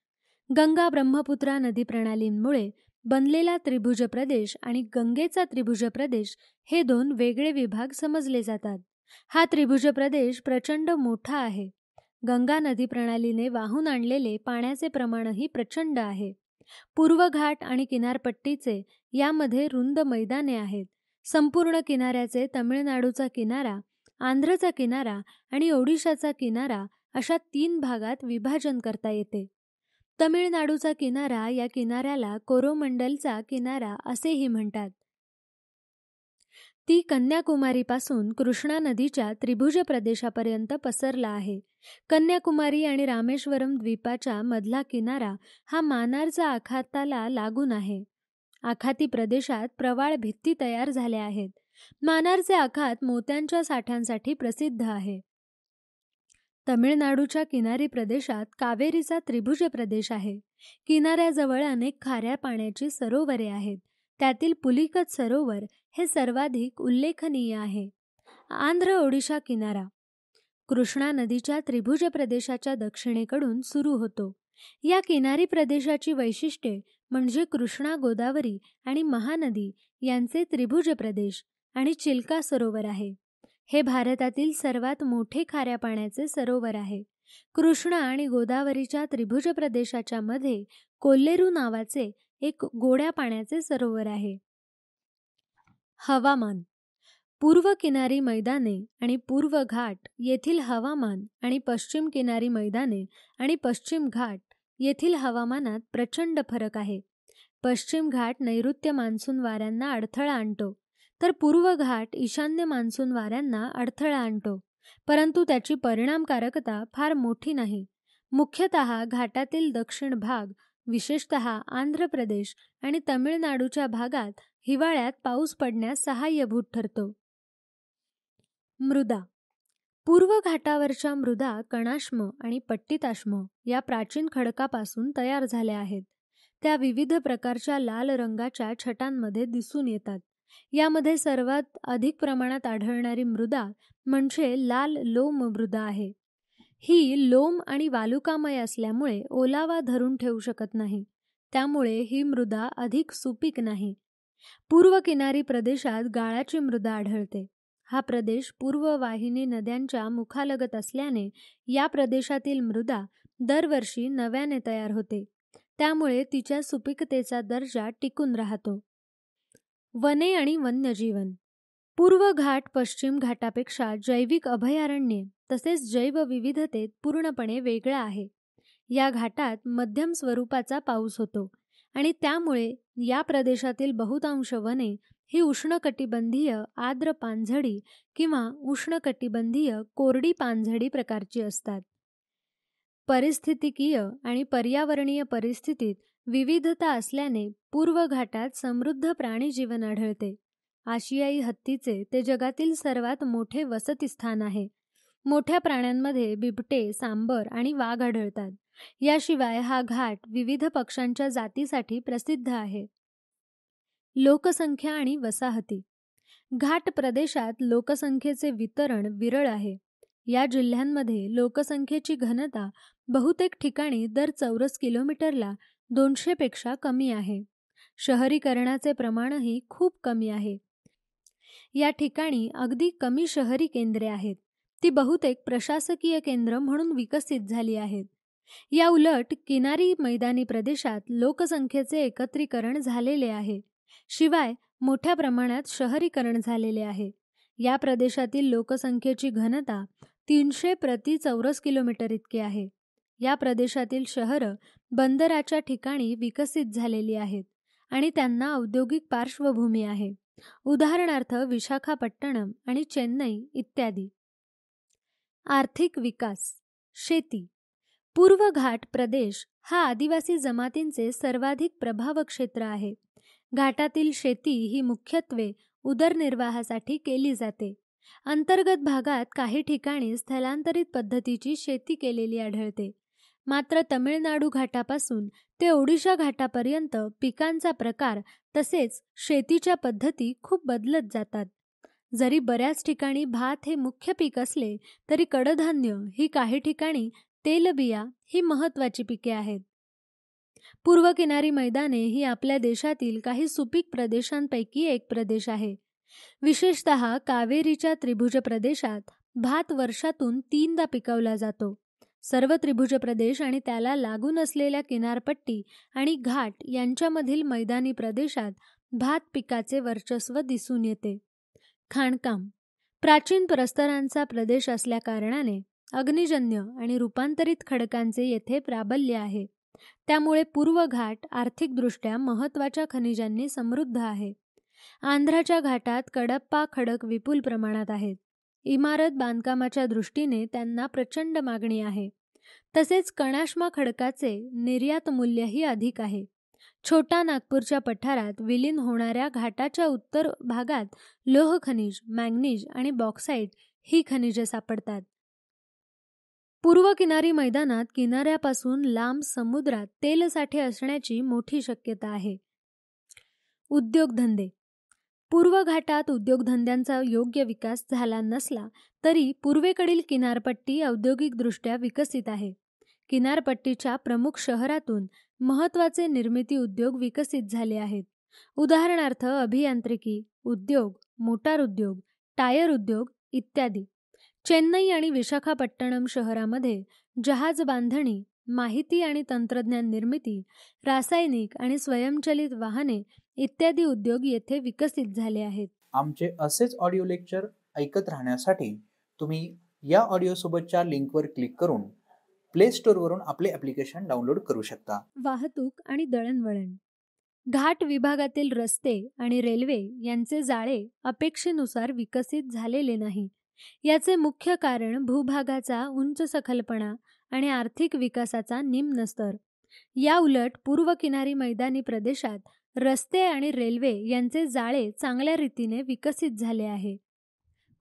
गंगा ब्रह्मपुत्रा नदी प्रणालींमुळे बनलेला त्रिभुज प्रदेश आणि गंगेचा त्रिभुज प्रदेश हे दोन वेगळे विभाग समजले जातात. हा त्रिभुज प्रदेश प्रचंड मोठा आहे. गंगा नदी प्रणालीने वाहून आणलेले पाण्याचे प्रमाणही प्रचंड आहे. पूर्व घाट आणि किनारपट्टीचे यामध्ये रुंद मैदाने आहेत. संपूर्ण किनाऱ्याचे तमिळनाडूचा किनारा, आंध्रचा किनारा आणि ओडिशाचा किनारा अशा 3 भागात विभाजन करता येते. तमिळनाडूचा किनारा या किनाऱ्याला कोरोमंडलचा किनारा असेही म्हणतात. ती कन्याकुमारीपासून कृष्णा नदीच्या त्रिभुज प्रदेशापर्यंत पसरला आहे. कन्याकुमारी आणि रामेश्वरम द्वीपाच्या मधला किनारा हा मानारचा आखाताला लागून आहे. आखाती प्रदेशात प्रवाळ भित्ती तयार झाल्या आहेत. मानारचे आखात मोत्यांच्या साठ्यांसाठी प्रसिद्ध आहे. तमिळनाडूच्या किनारी प्रदेशात कावेरीचा त्रिभुज प्रदेश आहे. किनाऱ्याजवळ अनेक खाऱ्या पाण्याची सरोवरे आहेत. त्यातील पुलिकत सरोवर हे सर्वाधिक उल्लेखनीय आहे. आंध्र ओडिशा किनारा कृष्णा नदीच्या त्रिभुज प्रदेशाच्या दक्षिणेकडून सुरू होतो. या किनारी प्रदेशाची वैशिष्ट्ये म्हणजे कृष्णा, गोदावरी आणि महानदी यांचे त्रिभुज प्रदेश आणि चिल्का सरोवर आहे. हे भारतातील सर्वात मोठे खाऱ्या पाण्याचे सरोवर आहे. कृष्णा आणि गोदावरीच्या त्रिभुज प्रदेशाच्या मध्ये कोल्लेरू नावाचे एक गोड्या पाण्याचे सरोवर आहे. हवामान. पूर्व किनारी मैदाने आणि पूर्व घाट येथील हवामान आणि पश्चिम किनारी मैदाने आणि पश्चिम घाट येथील हवामानात प्रचंड फरक आहे. पश्चिम घाट नैऋत्य मान्सून वाऱ्यांना अडथळा आणतो, तर पूर्व घाट ईशान्य मान्सून वाऱ्यांना अडथळा आणतो, परंतु त्याची परिणामकारकता फार मोठी नाही. मुख्यतः घाटातील दक्षिण भाग, विशेषतः आंध्र प्रदेश आणि तमिळनाडूच्या भागात हिवाळ्यात पाऊस पडण्यास सहाय्यभूत ठरतो. मृदा. पूर्व घाटावरच्या मृदा कणाश्म आणि पट्टिताश्म या प्राचीन खडकापासून तयार झाल्या आहेत. त्या विविध प्रकारच्या लाल रंगाच्या छटांमध्ये दिसून येतात. यामध्ये सर्वात अधिक प्रमाणात आढळणारी मृदा म्हणजे लाल लोम मृदा आहे. ही लोम आणि वालुकामय असल्यामुळे ओलावा धरून ठेवू शकत नाही, त्यामुळे ही मृदा अधिक सुपीक नाही. पूर्व किनारी प्रदेशात गाळाची मृदा आढळते. हा प्रदेश पूर्व वाहिनी नद्यांच्या मुखालगत असल्याने या प्रदेशातील मृदा दरवर्षी नव्याने तयार होते, त्यामुळे तिच्या सुपीकतेचा दर्जा टिकून राहतो. वने आणि वन्यजीवन. पूर्व घाट पश्चिम घाटापेक्षा जैविक अभयारण्ये तसेच जैवविविधतेत पूर्णपणे वेगळा आहे. या घाटात मध्यम स्वरूपाचा पाऊस होतो आणि त्यामुळे या प्रदेशातील बहुतांश वने ही उष्णकटिबंधीय आर्द्र पानझडी किंवा उष्णकटिबंधीय कोरडी पानझडी प्रकारची असतात. पारिस्थितिकीय आणि पर्यावरणीय परिस्थितीत विविधता असल्याने पूर्व घाटात समृद्ध प्राणीजीवन आढळते. आशियाई हत्तीचे ते जगातील सर्वात मोठे वसतिस्थान आहे. मोठ्या प्राण्यांमध्ये बिबटे, सांबर आणि वाघ आढळतात. याशिवाय हा घाट विविध पक्ष्यांच्या जातीसाठी प्रसिद्ध आहे. लोकसंख्या आणि वसाहती. घाट प्रदेशात लोकसंख्येचे वितरण विरळ आहे. या जिल्ह्यांमध्ये लोकसंख्येची घनता बहुतेक ठिकाणी दर चौरस किलोमीटरला 200 पेक्षा कमी आहे. शहरीकरणाचे प्रमाणही खूप कमी आहे. या ठिकाणी अगदी कमी शहरी केंद्रे आहेत. ती बहुतेक प्रशासकीय केंद्र म्हणून विकसित झाली आहेत. या उलट किनारी मैदानी प्रदेशात लोकसंख्येचे एकत्रीकरण झालेले आहे. शिवाय मोठ्या प्रमाणात शहरीकरण झालेले आहे. या प्रदेशातील लोकसंख्येची घनता 300 प्रति चौरस किलोमीटर इतकी आहे. या प्रदेशातील शहरं बंदराच्या ठिकाणी विकसित झालेली आहेत आणि त्यांना औद्योगिक पार्श्वभूमी आहे. उदाहरणार्थ विशाखापट्टणम आणि चेन्नई इत्यादी. आर्थिक विकास. शेती. पूर्व घाट प्रदेश हा आदिवासी जमातींचे सर्वाधिक प्रभाव क्षेत्र आहे. घाटातील शेती ही मुख्यत्वे उदरनिर्वाहासाठी केली जाते. अंतर्गत भागात काही ठिकाणी स्थलांतरित पद्धतीची शेती केलेली आढळते. मात्र तमिळनाडू घाटापासून ते ओडिशा घाटापर्यंत पिकांचा प्रकार तसेच शेतीच्या पद्धती खूप बदलत जातात. जरी बऱ्याच ठिकाणी भात हे मुख्य पीक असले तरी कडधान्य ही काही ठिकाणी तेलबिया ही महत्त्वाची पिके आहेत. पूर्व किनारी मैदाने ही आपल्या देशातील काही सुपीक प्रदेशांपैकी एक प्रदेश आहे. विशेषतः कावेरीच्या त्रिभुज प्रदेशात भात वर्षातून 3दा पिकवला जातो. सर्व त्रिभुज प्रदेश आणि त्याला लागून असलेल्या किनारपट्टी आणि घाट यांच्यामधील मैदानी प्रदेशात भात पिकाचे वर्चस्व दिसून येते. खाणकाम. प्राचीन प्रस्तरांचा प्रदेश असल्याकारणाने अग्निजन्य आणि रूपांतरित खडकांचे येथे प्राबल्य आहे. त्यामुळे पूर्व घाट आर्थिकदृष्ट्या महत्त्वाच्या खनिजांनी समृद्ध आहे. आंध्राच्या घाटात कडप्पा खडक विपुल प्रमाणात आहेत. इमारत बांधकामाच्या दृष्टीने त्यांना प्रचंड मागणी आहे. तसेच कणाश्मा खडकाचे निर्यात मूल्यही अधिक आहे. छोटा नागपूरच्या पठारात विलीन होणाऱ्या घाटाच्या उत्तर भागात लोह खनिज, मॅंगनीज आणि बॉक्साईट ही खनिजे सापडतात. पूर्व किनारी मैदानात किनाऱ्यापासून लांब समुद्रात तेलसाठे असण्याची मोठी शक्यता आहे. उद्योगधंदे. पूर्व घाटात उद्योगधंद्यांचा योग्य विकास झाला नसला तरी पूर्वेकडील किनारपट्टी औद्योगिकदृष्ट्या विकसित आहे. किनारपट्टीच्या प्रमुख शहरातून महत्त्वाचे निर्मिती उद्योग विकसित झाले आहेत. उदाहरणार्थ अभियांत्रिकी उद्योग, मोटार उद्योग, टायर उद्योग इत्यादी. चेन्नई आणि विशाखापट्टणम शहरामध्ये जहाज बांधणी, माहिती आणि तंत्रज्ञान निर्मिती, रासायनिक आणि स्वयंचलित वाहने इत्यादी उद्योग येथे विकसित झाले आहेत. आमचे असेच ऑडिओ लेक्चर ऐकत राहण्यासाठी तुम्ही या ऑडिओसोबतच्या लिंकवर क्लिक करून प्ले स्टोअरवरून आपले ॲप्लिकेशन डाउनलोड करू शकता. वाहतूक आणि दळणवळण. घाट विभागातील रस्ते आणि रेल्वे यांचे जाळे अपेक्षेनुसार विकसित झालेले नाही. याचे मुख्य कारण भूभागाचा उंच सखलपणा आणि आर्थिक विकासाचा निम्न स्तर. या उलट पूर्व किनारी मैदानी प्रदेशात रस्ते आणि रेल्वे यांचे जाळे चांगल्या रीतीने विकसित झाले आहे.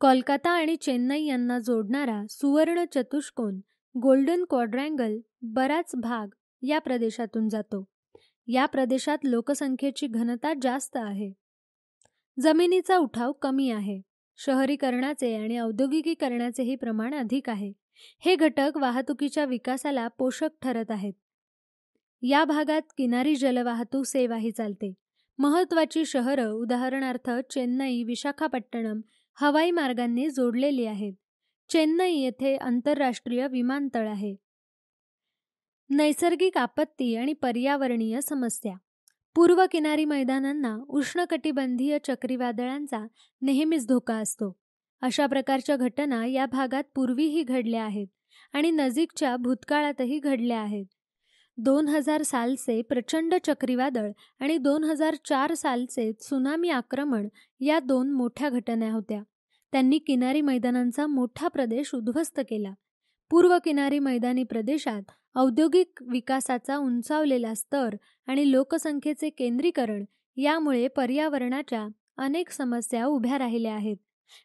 कोलकाता आणि चेन्नई यांना जोडणारा सुवर्ण चतुष्कोन गोल्डन क्वाड्रँगल बराच भाग या प्रदेशातून जातो. या प्रदेशात लोकसंख्येची घनता जास्त आहे. जमिनीचा उठाव कमी आहे. शहरीकरणाचे आणि औद्योगिकीकरणाचेही प्रमाण अधिक आहे. हे घटक वाहतुकीच्या विकासाला पोषक ठरत आहेत. या भागात किनारी जलवाहतूक सेवाही चालते. महत्त्वाची शहरं उदाहरणार्थ चेन्नई, विशाखापट्टणम हवाई मार्गांनी जोडलेली आहेत. चेन्नई येथे आंतरराष्ट्रीय विमानतळ आहे. नैसर्गिक आपत्ती आणि पर्यावरणीय समस्या. पूर्व किनारी मैदानांना उष्णकटिबंधीय चक्रीवादळांचा नेहमीच धोका असतो. अशा प्रकारच्या घटना या भागात पूर्वीही घडल्या आहेत आणि नजीकच्या भूतकाळातही घडल्या आहेत. 2000 सालचे प्रचंड चक्रीवादळ आणि 2004 सालचे त्सुनामी आक्रमण या 2 मोठ्या घटना होत्या. त्यांनी किनारी मैदानांचा मोठा प्रदेश उद्ध्वस्त केला. पूर्व किनारी मैदानी प्रदेशात औद्योगिक विकासाचा उंचावलेला स्तर आणि लोकसंख्येचे केंद्रीकरण यामुळे पर्यावरणाच्या अनेक समस्या उभ्या राहिल्या आहेत.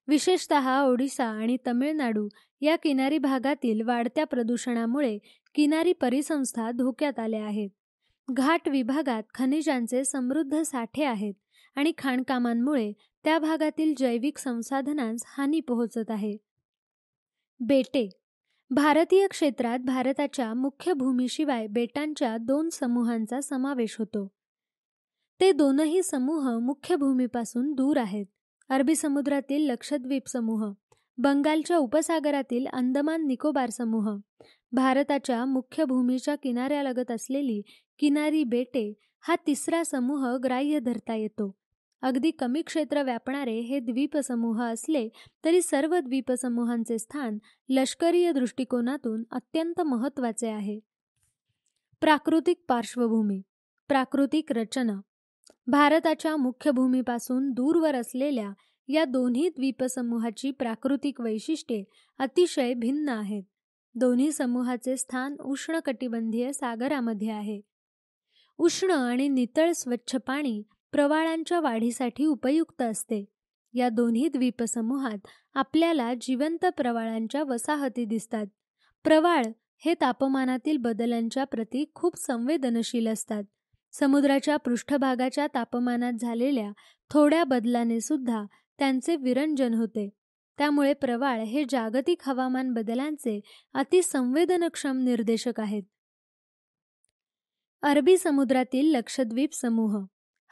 विशेषतः ओडिशा आणि तमिळनाडू या किनारी भागातील वाढत्या प्रदूषणामुळे किनारी परिसंस्था धोक्यात आल्या आहेत. घाट विभागात खनिजांचे समृद्ध साठे आहेत आणि खाणकामांमुळे त्या भागातील जैविक संसाधनांस हानी पोहोचत आहे. बेटे. भारतीय क्षेत्रात भारताच्या मुख्य भूमीशिवाय बेटांच्या 2 समूहांचा समावेश होतो. ते दोनही समूह मुख्य भूमीपासून दूर आहेत. अरबी समुद्रातील लक्षद्वीप समूह, बंगालच्या उपसागरातील अंदमान निकोबार समूह, भारताच्या मुख्य भूमीच्या किनाऱ्यालगत असलेली किनारी बेटे हा तिसरा समूह ग्राह्य धरता येतो. अगदी कमी क्षेत्र व्यापणारे हे द्वीपसमूह असले तरी सर्व द्वीपसमूहांचे स्थान लष्करीय दृष्टिकोनातून अत्यंत महत्त्वाचे आहे. प्राकृतिक पार्श्वभूमी. प्राकृतिक रचना. भारताच्या मुख्य भूमीपासून दूरवर असलेल्या या दोन्ही द्वीपसमूहाची प्राकृतिक वैशिष्ट्ये अतिशय भिन्न आहेत. दोन्ही समूहाचे स्थान उष्णकटिबंधीय सागरामध्ये आहे. उष्ण आणि नितळ स्वच्छ पाणी प्रवाळांच्या वाढीसाठी उपयुक्त असते. या दोन्ही द्वीपसमूहात आपल्याला जिवंत प्रवाळांच्या वसाहती दिसतात. प्रवाळ हे तापमानातील बदलांच्या प्रती खूप संवेदनशील असतात. समुद्राच्या पृष्ठभागाच्या तापमानात झालेल्या थोड्या बदलाने सुद्धा त्यांचे विरंजन होते. त्यामुळे प्रवाळ हे जागतिक हवामान बदलांचे अतिसंवेदनक्षम निर्देशक आहेत. अरबी समुद्रातील लक्षद्वीप समूह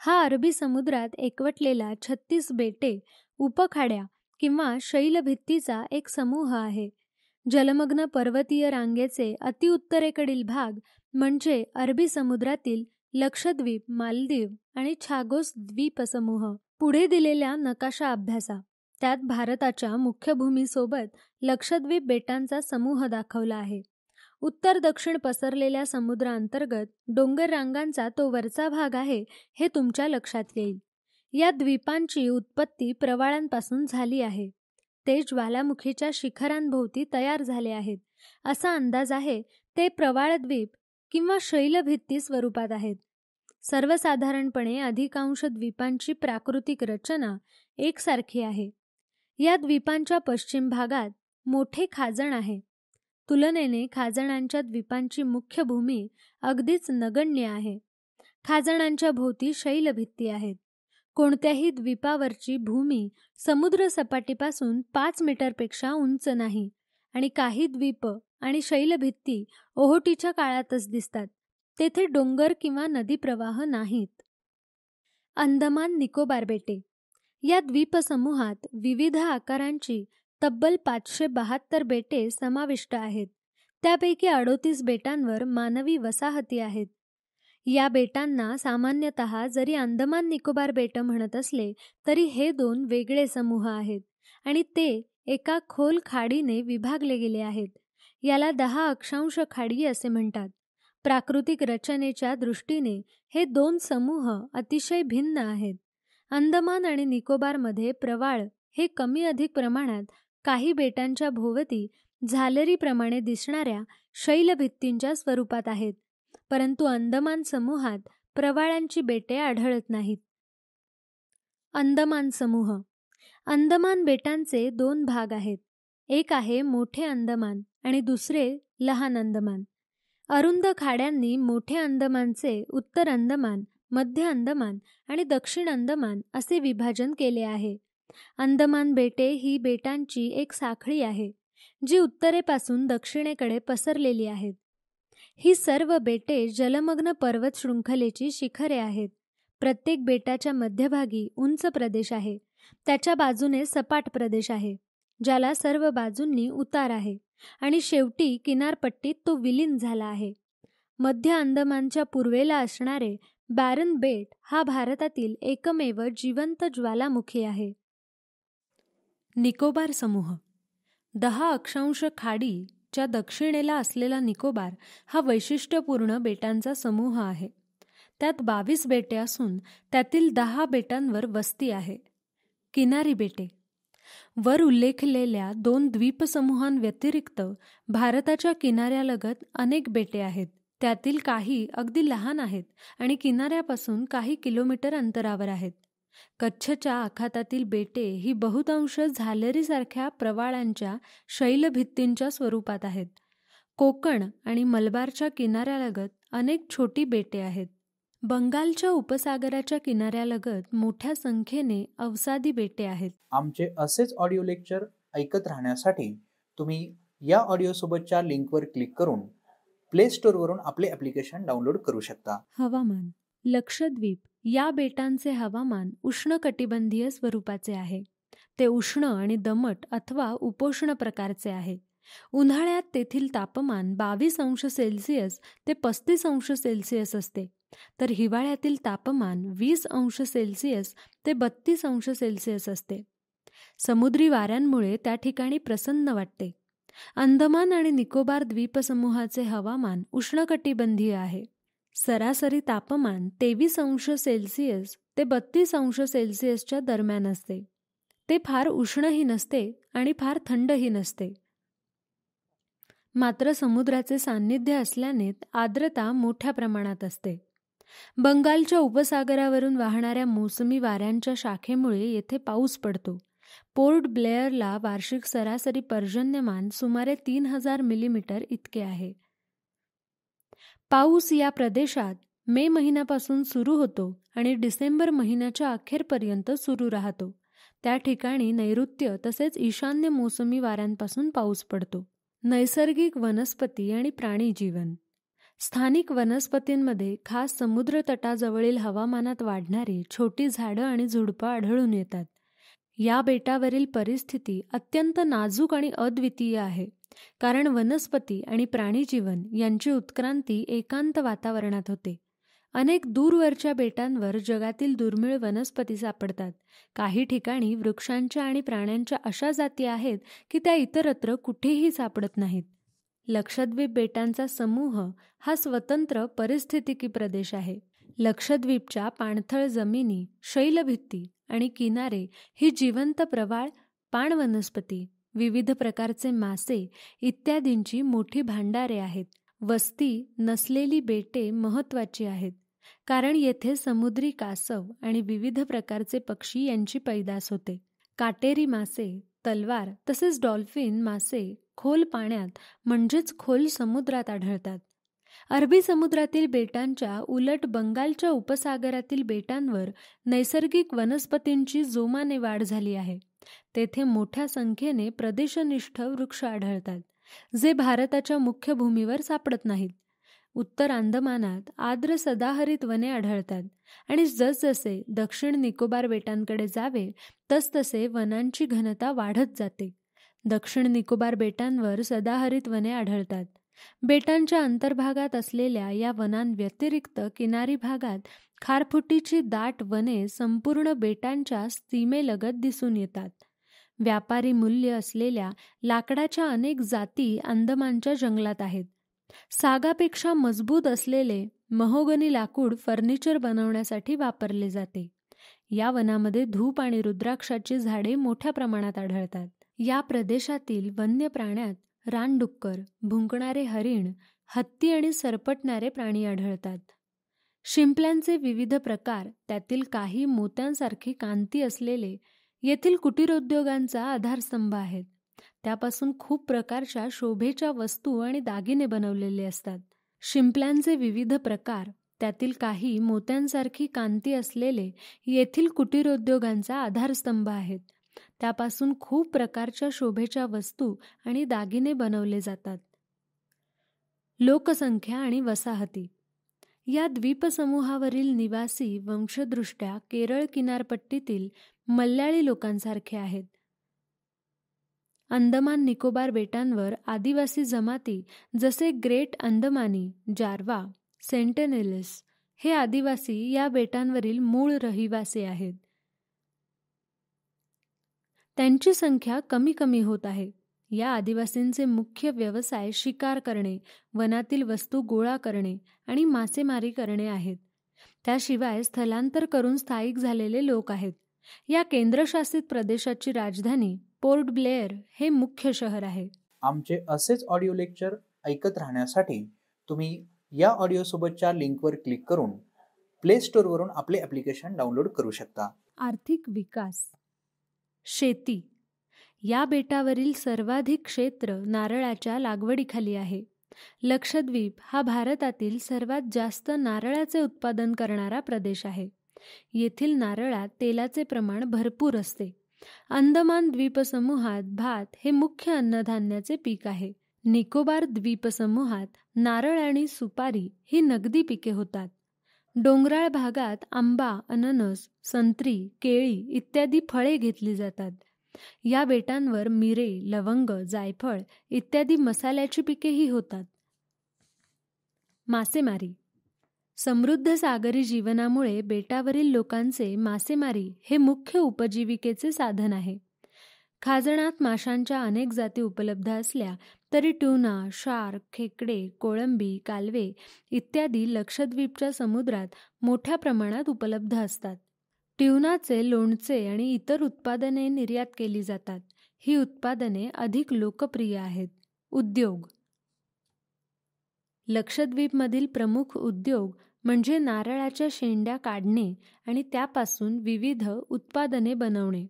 हा अरबी समुद्रात एकवटलेला 36 बेटे, उपखाड्या किंवा शैलभित्तीचा एक समूह आहे. जलमग्न पर्वतीय रांगेचे अतिउत्तरेकडील भाग म्हणजे अरबी समुद्रातील लक्षद्वीप, मालदीव आणि छागोस द्वीपसमूह. पुढे दिलेल्या नकाशा अभ्यासा. त्यात भारताच्या मुख्य भूमीसोबत लक्षद्वीप बेटांचा समूह दाखवला आहे. उत्तर दक्षिण पसरलेल्या समुद्रांतर्गत डोंगर रांगांचा तो वरचा भाग आहे हे तुमच्या लक्षात येईल. या द्वीपांची उत्पत्ती प्रवाळांपासून झाली आहे. ते ज्वालामुखीच्या शिखरांभोवती तयार झाले आहेत. असा अंदाज आहे ते प्रवाळद्वीप किंवा शैलभित्ती स्वरूपात आहेत. सर्वसाधारणपणे अधिकांश द्वीपांची प्राकृतिक रचना एकसारखी आहे. या द्वीपांच्या पश्चिम भागात मोठे खाजण आहे. तुलनेने खाजणांच्या द्वीपांची मुख्य भूमी अगदीच नगण्य आहे. खाजणांच्या भोवती शैलभित्ती आहेत. कोणत्याही द्वीपावरची भूमी समुद्र सपाटीपासून 5 मीटरपेक्षा उंच नाही आणि काही द्वीप आणि शैलभित्ती ओहोटीच्या काळातच दिसतात. तेथे डोंगर किंवा नदी प्रवाह नाहीत. अंदमान निकोबार बेटे. या द्वीपसमूहात विविध आकारांची तब्बल 572 बेटे समाविष्ट आहेत. त्यापैकी 38 बेटांवर मानवी वसाहती आहेत. या बेटांना सामान्यतः जरी अंदमान निकोबार बेटं म्हणत असले तरी हे 2 वेगळे समूह आहेत आणि ते एका खोल खाडीने विभागले गेले आहेत. याला 10 अक्षांश खाडी असे म्हणतात. प्राकृतिक रचनेच्या दृष्टीने हे 2 समूह अतिशय भिन्न आहेत. अंदमान आणि निकोबारमध्ये प्रवाळ हे कमी अधिक प्रमाणात काही बेटांच्या भोवती झालरीप्रमाणे दिसणाऱ्या शैलभित्तींच्या स्वरूपात आहेत, परंतु अंदमान समूहात प्रवाळांची बेटे आढळत नाहीत. अंदमान समूह. अंदमान बेटांचे 2 भाग आहेत. एक आहे मोठे अंदमान आणि दुसरे लहान अंदमान. अरुंद खाड्यांनी मोठे अंदमानचे उत्तर अंदमान, मध्य अंदमान आणि दक्षिण अंदमान असे विभाजन केले आहे. अंदमान बेटे ही बेटांची एक साखळी आहे जी उत्तरेपासून दक्षिणेकडे पसरलेली आहेत. ही सर्व बेटे जलमग्न पर्वत शृंखलेची शिखरे आहेत. प्रत्येक बेटाच्या मध्यभागी उंच प्रदेश आहे. त्याच्या बाजूने सपाट प्रदेश आहे ज्याला सर्व बाजूंनी उतार आहे आणि शेवटी किनारपट्टीत तो विलीन झाला आहे. मध्य अंदमानच्या पूर्वेला असणारे बॅरन बेट हा भारतातील एकमेव जिवंत ज्वालामुखी आहे. निकोबार समूह. 10 अक्षांश खाडीच्या दक्षिणेला असलेला निकोबार हा वैशिष्ट्यपूर्ण बेटांचा समूह आहे. त्यात 22 बेटे असून त्यातील 10 बेटांवर वस्ती आहे. किनारी बेटे. वर उल्लेखलेल्या 2 द्वीपसमूहांव्यतिरिक्त भारताच्या किनाऱ्यालगत अनेक बेटे आहेत. त्यातील काही अगदी लहान आहेत आणि किनाऱ्यापासून काही किलोमीटर अंतरावर आहेत. कच्छच्या आखातातील बेटे ही बहुतांश झालरीसारख्या प्रवाळांच्या शैलभित्तींच्या स्वरूपात आहेत. कोकण आणि मलबारच्या किनाऱ्यालगत अनेक छोटी बेटे आहेत. बंगालच्या उपसागराच्या किनाऱ्यालगत मोठ्या संख्येने अवसादी बेटे आहेत. आमचे असेच ऑडिओ लेक्चर ऐकत राहण्यासाठी तुम्ही या ऑडिओसोबतच्या लिंकवर क्लिक करून प्ले स्टोअरवरून आपले ॲप्लिकेशन डाउनलोड करू शकता. हवामान. लक्षद्वीप या बेटांचे हवामान उष्णकटिबंधीय स्वरूपाचे आहे. ते उष्ण आणि दमट अथवा उपोष्ण प्रकारचे आहे. उन्हाळ्यात तेथील तापमान 22 अंश सेल्सिअस ते 35 अंश सेल्सिअस असते, तर हिवाळ्यातील तापमान 20 अंश सेल्सिअस ते 32 अंश सेल्सिअस असते. समुद्री वाऱ्यांमुळे त्या ठिकाणी प्रसन्न वाटते. अंदमान आणि निकोबार द्वीपसमूहाचे हवामान उष्णकटिबंधीय आहे. सरासरी तापमान 23 अंश सेल्सिअस ते 32 अंश सेल्सिअसच्या दरम्यान असते. ते फार उष्णही नसते आणि फार थंडही नसते. मात्र समुद्राचे सान्निध्य असल्याने आर्द्रता मोठ्या प्रमाणात असते. बंगालच्या उपसागरावरून वाहणाऱ्या मोसमी वाऱ्यांच्या शाखेमुळे येथे पाऊस पडतो. पोर्ट ब्लेअरला वार्षिक सरासरी पर्जन्यमान सुमारे 3000 मिलीमीटर इतके आहे. पाऊस या प्रदेशात मे महिन्यापासून सुरू होतो आणि डिसेंबर महिन्याच्या अखेरपर्यंत सुरू राहतो. त्या ठिकाणी नैऋत्य तसेच ईशान्य मोसमी वाऱ्यांपासून पाऊस पडतो. नैसर्गिक वनस्पती आणि प्राणी जीवन. स्थानिक वनस्पतींमध्ये खास समुद्र तटाजवळील हवामानात वाढणारी छोटी झाडं आणि झुडपं आढळून येतात. या बेटावरील परिस्थिती अत्यंत नाजूक आणि अद्वितीय आहे, कारण वनस्पती आणि प्राणीजीवन यांची उत्क्रांती एकांत वातावरणात होते. अनेक दूरवरच्या बेटांवर जगातील दुर्मिळ वनस्पती सापडतात. काही ठिकाणी वृक्षांच्या आणि प्राण्यांच्या अशा जाती आहेत की त्या इतरत्र कुठेही सापडत नाहीत. लक्षद्वीप बेटांचा समूह हा स्वतंत्र परिस्थितिकी प्रदेश आहे. लक्षद्वीपच्या पाणथळ जमिनी, शैलभित्ती आणि किनारे ही जिवंत प्रवाळ, पाणवनस्पती, विविध प्रकारचे मासे इत्यादींची मोठी भांडारे आहेत. वस्ती नसलेली बेटे महत्त्वाची आहेत, कारण येथे समुद्री कासव आणि विविध प्रकारचे पक्षी यांची पैदास होते. काटेरी मासे, तलवार तसेच डॉल्फिन मासे खोल पाण्यात म्हणजेच खोल समुद्रात आढळतात. अरबी समुद्रातील बेटांच्या उलट बंगालच्या उपसागरातील बेटांवर नैसर्गिक वनस्पतींची जोमाने वाढ झाली आहे. तेथे मोठ्या संख्येने प्रदेशनिष्ठ वृक्ष आढळतात, जे भारताच्या मुख्य भूमीवर सापडत नाहीत. उत्तर अंदमानात आर्द्र सदाहरित वने आढळतात आणि जसजसे दक्षिण निकोबार बेटांकडे जावे तसतसे वनांची घनता वाढत जाते. दक्षिण निकोबार बेटांवर सदाहरित वने आढळतात. बेटांच्या अंतर्भागात असलेल्या या वनांव्यतिरिक्त किनारी भागात खारफुटीची दाट वने संपूर्ण बेटांच्या सीमेलगत दिसून येतात. व्यापारी मूल्य असलेल्या लाकडाच्या अनेक जाती अंदमानच्या जंगलात आहेत. सागापेक्षा मजबूत असलेले महोगनी लाकूड फर्निचर बनवण्यासाठी वापरले जाते. या वनामध्ये धूप आणि रुद्राक्षाची झाडे मोठ्या प्रमाणात आढळतात. या प्रदेशातील वन्य प्राण्यात रानडुक्कर, भुंकणारे हरिण, हत्ती आणि सरपटणारे प्राणी आढळतात. शिंपल्यांचे विविध प्रकार, त्यातील काही मोत्यांसारखी कांती असलेले, येथील कुटीरोद्योगांचा आधारस्तंभ आहेत. त्यापासून खूप प्रकारच्या शोभेच्या वस्तू आणि दागिने बनवलेले असतात. शिंपल्यांचे विविध प्रकार, त्यातील काही मोत्यांसारखी कांती असलेले, येथील कुटीरोद्योगांचा आधारस्तंभ आहेत. त्यापासून खूप प्रकारच्या शोभेच्या वस्तू आणि दागिने बनवले जातात. लोकसंख्या आणि वसाहती. या द्वीपसमूहावरील निवासी वंशदृष्ट्या केरळ किनारपट्टीतील मल्याळी लोकांसारखे आहेत. अंदमान निकोबार बेटांवर आदिवासी जमाती जसे ग्रेट अंदमानी, जारवा, सेंटिनेलीज हे आदिवासी या बेटांवरील मूळ रहिवासी आहेत. त्यांची संख्या कमी कमी होत आहे. या आदिवासींचे मुख्य व्यवसाय शिकार करणे, वनातील वस्तू गोळा करणे आणि मासेमारी करणे आहेत. त्याशिवाय स्थलांतर करून स्थायिक झालेले लोक आहेत. या केंद्रशासित प्रदेशाची राजधानी पोर्ट ब्लेअर हे मुख्य शहर आहे. आमचे असेच ऑडिओ लेक्चर ऐकत राहण्यासाठी तुम्ही या ऑडिओसोबतच्या लिंकवर क्लिक करून प्ले स्टोअरवरून आपले ॲप्लिकेशन डाउनलोड करू शकता. आर्थिक विकास. शेती. या बेटावरील सर्वाधिक क्षेत्र नारळाच्या लागवडीखाली आहे. लक्षद्वीप हा भारतातील सर्वात जास्त नारळाचे उत्पादन करणारा प्रदेश आहे. येथील नारळात तेलाचे प्रमाण भरपूर असते. अंदमान द्वीपसमूहात भात हे मुख्य अन्नधान्याचे पीक आहे. निकोबार द्वीपसमूहात नारळ आणि सुपारी ही नगदी पिके होतात. डोंगराळ भागात आंबा, अननस, संत्री, केळी इत्यादी फळे घेतली जातात. या बेटांवर मिरे, लवंग, जायफळ इत्यादी मसाल्याची पिकेही होतात. मासेमारी. समृद्ध सागरी जीवनामुळे बेटावरील लोकांचे मासेमारी हे मुख्य उपजीविकेचे साधन आहे. खाजणात माशांच्या अनेक जाती उपलब्ध असल्या तरी ट्यूना, शार्क, खेकडे, कोळंबी, कालवे इत्यादी लक्षद्वीपच्या समुद्रात मोठ्या प्रमाणात उपलब्ध असतात. ट्यूनाचे लोणचे आणि इतर उत्पादने निर्यात केली जातात. ही उत्पादने अधिक लोकप्रिय आहेत. उद्योग. लक्षद्वीपमधील प्रमुख उद्योग म्हणजे नारळाच्या शेंड्या काढणे आणि त्यापासून विविध उत्पादने बनवणे.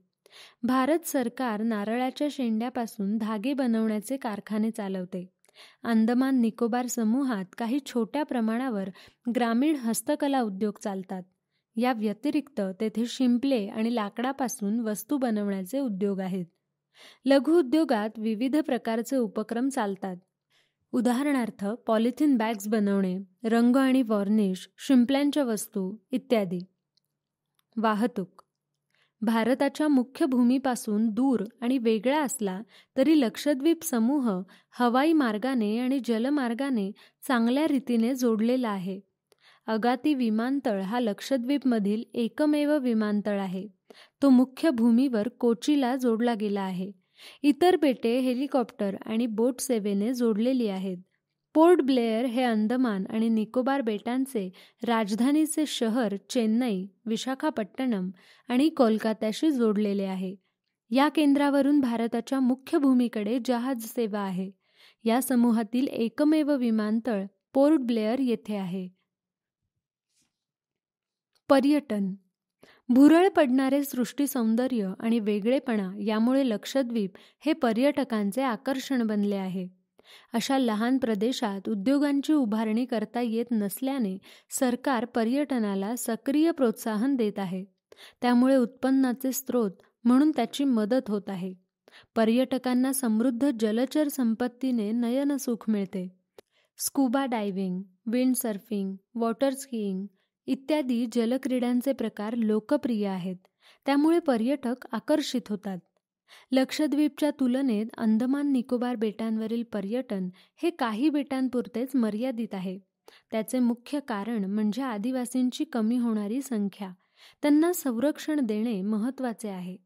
भारत सरकार नारळाच्या शेंड्यापासून धागे बनवण्याचे कारखाने चालवते. अंदमान निकोबार समूहात काही छोट्या प्रमाणावर ग्रामीण हस्तकला उद्योग चालतात. या व्यतिरिक्त तेथे शिंपले आणि लाकडापासून वस्तू बनवण्याचे उद्योग आहेत. लघुउद्योगात विविध प्रकारचे उपक्रम चालतात. उदाहरणार्थ पॉलिथिन बॅग्स बनवणे, रंग आणि वॉर्निश, शिंपल्यांच्या वस्तू इत्यादी. वाहतूक. भारताच्या मुख्य भूमीपासून दूर आणि वेगळा असला तरी लक्षद्वीप समूह हवाई मार्गाने आणि जलमार्गाने चांगल्या रीतीने जोडलेला आहे. अगाती विमानतळ हा लक्षद्वीपमधील एकमेव विमानतळ आहे. तो मुख्य भूमीवर कोचीला जोडला गेला आहे. इतर बेटे हेलिकॉप्टर आणि बोट सेवेने जोडलेली आहेत. पोर्ट ब्लेअर हे अंदमान आणि निकोबार बेटांचे राजधानीचे शहर चेन्नई, विशाखापट्टणम आणि कोलकात्याशी जोडलेले आहे. या केंद्रावरून भारताच्या मुख्य भूमीकडे जहाज सेवा आहे. या समूहातील एकमेव विमानतळ पोर्ट ब्लेअर येथे आहे. पर्यटन. भुरळ पडणारे सृष्टी सौंदर्य आणि वेगळेपणा यामुळे लक्षद्वीप हे पर्यटकांचे आकर्षण बनले आहे. अशा लहान प्रदेशात उद्योगांची उभारणी करता येत नसल्याने सरकार पर्यटनाला सक्रिय प्रोत्साहन देत आहे. त्यामुळे उत्पन्नाचे स्रोत म्हणून त्याची मदत होत आहे. पर्यटकांना समृद्ध जलचर संपत्तीने नयनसुख मिळते. Scuba diving, windsurfing, water skiing इत्यादी जलक्रीडांचे प्रकार लोकप्रिय आहेत. त्यामुळे पर्यटक आकर्षित होतात. लक्षद्वीपच्या तुलनेत अंदमान निकोबार बेटांवरील पर्यटन हे काही बेटांपुरतेच मर्यादित आहे. त्याचे मुख्य कारण म्हणजे आदिवासींची कमी होणारी संख्या. त्यांना संरक्षण देणे महत्त्वाचे आहे.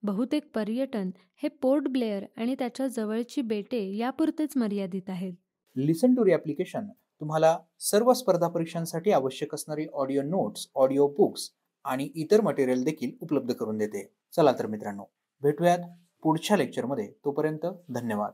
बहुतेक पर्यटन हे पोर्ट ब्लेअर आणि त्याच्या जवळची बेटे यापुरतेच मर्यादित आहेत. लिसन टू ॲप्लिकेशन तुम्हाला सर्व स्पर्धा परीक्षांसाठी आवश्यक असणारी ऑडिओ नोट्स, ऑडिओ बुक्स आणि इतर मटेरियल देखील उपलब्ध करून देते. चला तर मित्रांनो, भेटूयात पुढच्या लेक्चरमध्ये. तोपर्यंत धन्यवाद.